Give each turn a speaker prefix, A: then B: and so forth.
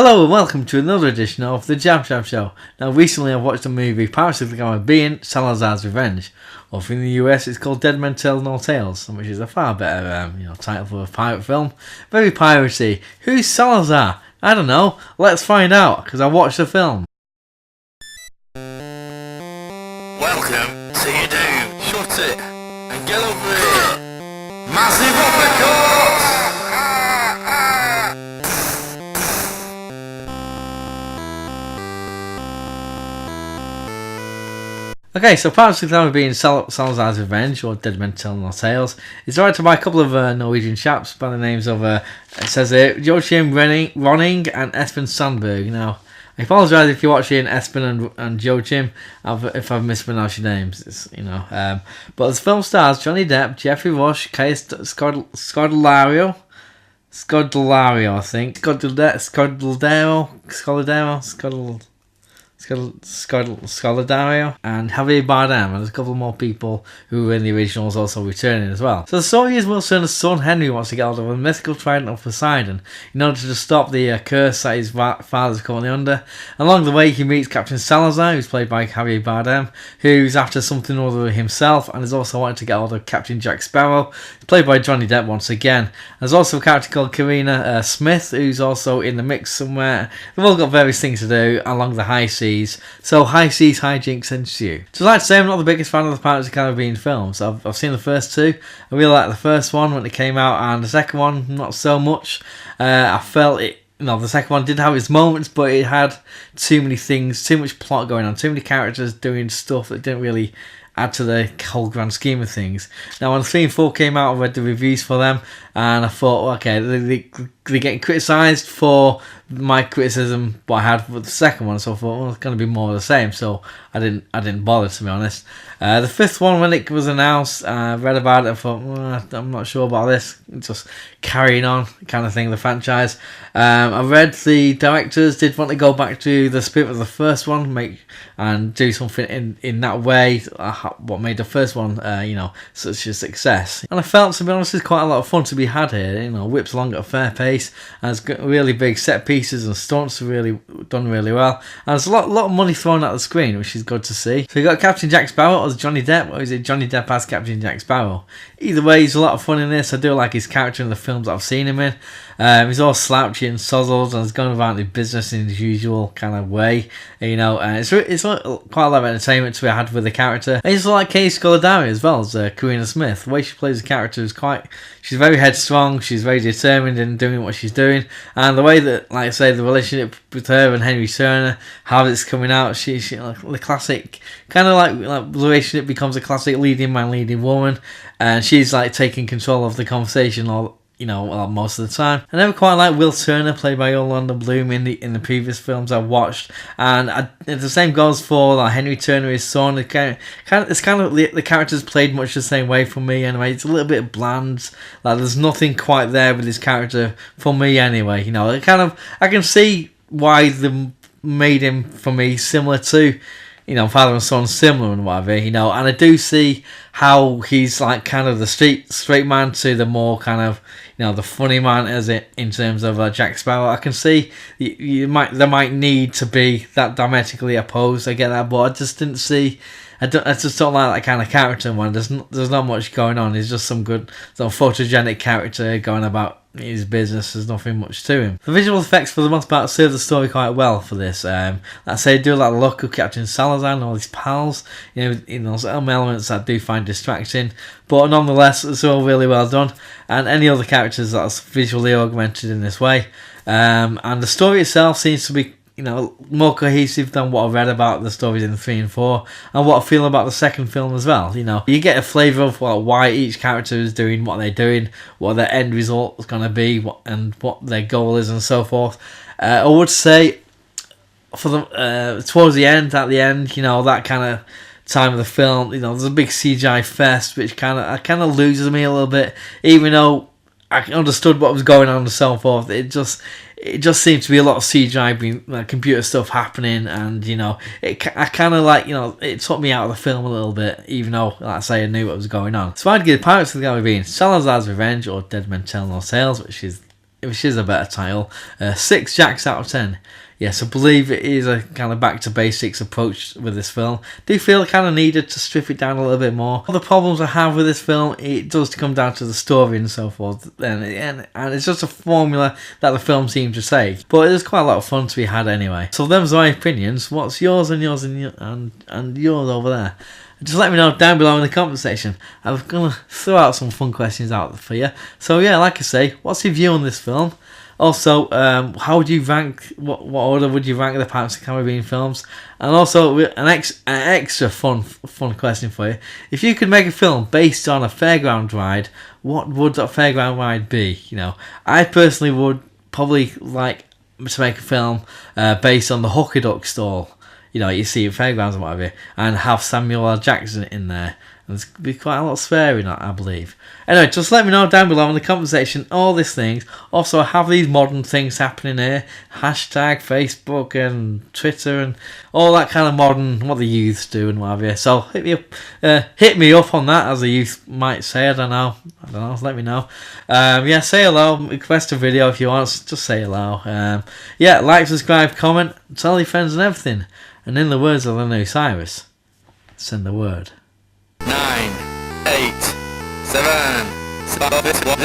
A: Hello and welcome to another edition of the JabJab Show. Now recently I've watched the movie Pirates of the Caribbean, Salazar's Revenge, or in the US it's called Dead Men Tell No Tales, which is a far better title for a pirate film. Very piratey. Who's Salazar? I don't know. Let's find out, because I watched the film.
B: Welcome to your doom. Shut it and get over here. Massive uppercuts!
A: Okay, so Pirates of the Caribbean, Salazar's Revenge, or Dead Men Tell No Tales, is directed by a couple of Norwegian chaps by the names of, it says here, Joachim, Rønning and Espen Sandberg. Now, I apologise if you're watching Espen and Joachim, if I've mispronounced your names, but the film stars Johnny Depp, Geoffrey, Scodelario, I think, Scodelario and Javier Bardem, and there's a couple more people who were in the originals also returning as well. So the story is Will Turner's son Henry wants to get hold of a mythical trident of Poseidon in order to stop the curse that his father's currently under. Along the way he meets Captain Salazar, who's played by Javier Bardem, who's after something or other himself and is also wanting to get hold of Captain Jack Sparrow, played by Johnny Depp once again. There's also a character called Karina Smith, who's also in the mix somewhere. They've all got various things to do along the high seas. So high seas hijinks ensue. So I'd say I'm not the biggest fan of the Pirates of the Caribbean films. I've seen the first two. I really liked the first one when it came out, and the second one not so much. I felt it. The second one did have its moments, but it had too many things, too much plot going on, too many characters doing stuff that didn't really add to the whole grand scheme of things. Now when 3 and 4 came out, I read the reviews for them, and I thought, okay, they're getting criticised for my criticism what I had with the second one, so I thought, well, it's going to be more of the same, so I didn't bother, to be honest. The 5th one, when it was announced, I read about it, I thought, well, I'm not sure about this, just carrying on kind of thing, the franchise. I read the directors did want to go back to the spirit of the first one, and do something in that way, what made the first one, such a success. And I felt, to be honest, there's quite a lot of fun to be had here. Whips along at a fair pace, and it's got really big set pieces and stunts really done really well. And there's a lot of money thrown at the screen, which is good to see. So you got Captain Jack Sparrow as Johnny Depp, or is it Johnny Depp as Captain Jack Sparrow? Either way, he's a lot of fun in this. I do like his character in the films that I've seen him in. He's all slouchy and sozzled, and he's going about his business in his usual kind of way, and it's quite a lot of entertainment to be had with the character. I just like Scodelario as well as Karina Smith. The way she plays the character is she's very headstrong, she's very determined in doing what she's doing, and the way that, like I say, the relationship with her and Henry Turner, how it's coming out, she like the classic kind of like the relationship becomes a classic leading man, leading woman, and she's like taking control of the conversation most of the time. I never quite liked Will Turner, played by Orlando Bloom in the previous films I've watched, and the same goes for Henry Turner, his son. The characters played much the same way for me anyway. It's a little bit bland. There's nothing quite there with his character for me anyway. I can see why they made him for me similar to father and son, similar and whatever, and I do see how he's like kind of the straight man to the more kind of the funny man as it in terms of Jack Sparrow. I can see there might need to be that diametrically opposed. I get that, but I just didn't see. I just don't like that kind of character one. There's not much going on. He's just some photogenic character going about his business. There's nothing much to him. The visual effects for the most part serve the story quite well for this. Like I say, I do like the look of Captain Salazar and all his pals, in those elements that I do find distracting, but nonetheless it's all really well done, and any other characters that's visually augmented in this way, and the story itself seems to be more cohesive than what I read about the stories in 3 and 4, and what I feel about the second film as well. You get a flavour of why each character is doing what they're doing, what their end result is going to be, and what their goal is, and so forth. I would say for the towards the end, at the end, that kind of time of the film, there's a big CGI fest, which kind of loses me a little bit, even though I understood what was going on and so forth. It just seemed to be a lot of CGI, being computer stuff happening, and it took me out of the film a little bit, even though, like I say, I knew what was going on. So I'd give Pirates of the Caribbean, Salazar's Revenge, or Dead Men Tell No Tales, which is which is a better title. 6 jacks out of 10. Yes, I believe it is a kind of back to basics approach with this film. Do feel kind of needed to strip it down a little bit more. All the problems I have with this film, it does come down to the story and so forth, and it's just a formula that the film seems to say. But there's quite a lot of fun to be had anyway. So them's my opinions. What's yours and yours and yours over there? Just let me know down below in the comment section. I'm gonna throw out some fun questions out for you. So yeah, like I say, what's your view on this film? Also, how would you rank? What order would you rank the Pirates of the Caribbean films? And also, an extra fun question for you: if you could make a film based on a fairground ride, what would that fairground ride be? You know, I personally would probably like to make a film based on the Hooky Duck stall. You know, you see at fairgrounds and whatever, and have Samuel L. Jackson in there. And there's be quite a lot of swearing, I believe. Anyway, just let me know down below in the comment section all these things. Also, I have these modern things happening here. Hashtag Facebook and Twitter and all that kind of modern, what the youths do and whatever. So hit me up on that, as the youth might say. I don't know. Let me know. Yeah, say hello. Request a video if you want. Just say hello. Yeah, like, subscribe, comment, tell your friends and everything. And in the words of the new Cyrus, send the word.
B: 9, 8, 7, 6, 5, 4, 3, 2, 1.